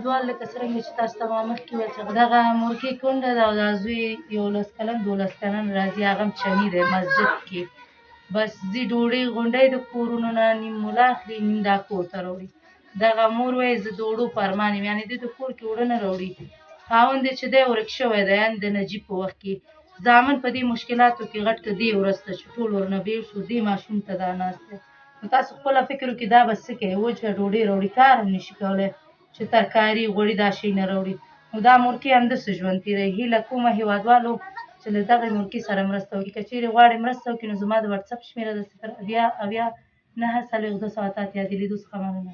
دوال لکه څرنګه چې تاسو ته ما مخکې وویل چې دغه مورکۍ کونډه ده او دا زوی 11 کلن 12 کلن راځي هغه هم چمي دی مسجد کې بس ځي ډوډۍ غونډۍ د کورونو نه نیم ملا اخلي نیم دا کور ته راوړي دغه مور وایي زه د اوړو په ارمان یم یعنې دوی د کور کې اوړه نه راوړي خاوند یې چې دی ورک شوی دی یعنې د نجیب په وخت کې زامن په دې مشکلاتو کې غټ که دې ورځ ته چې ټول ورنه بېل شو دې ماشوم ته دا ناست دی نو تاسو خپله فکر وکړئ دا به څه کوي وچه ډوډۍ راوړي کار هم نشي کولی چې ترکاري غوړي دا شی نه راوړي نو دا مورکۍ همداسې ژوند تېروي هیله کومه هېوادوالو چې له دغې مورکۍ سره مرسته وکړي که چېرې غواړئ مرسته وکړي نو زما د وټساپ شمېره ده 080 9 4 2 7 د لیدو څخه مننه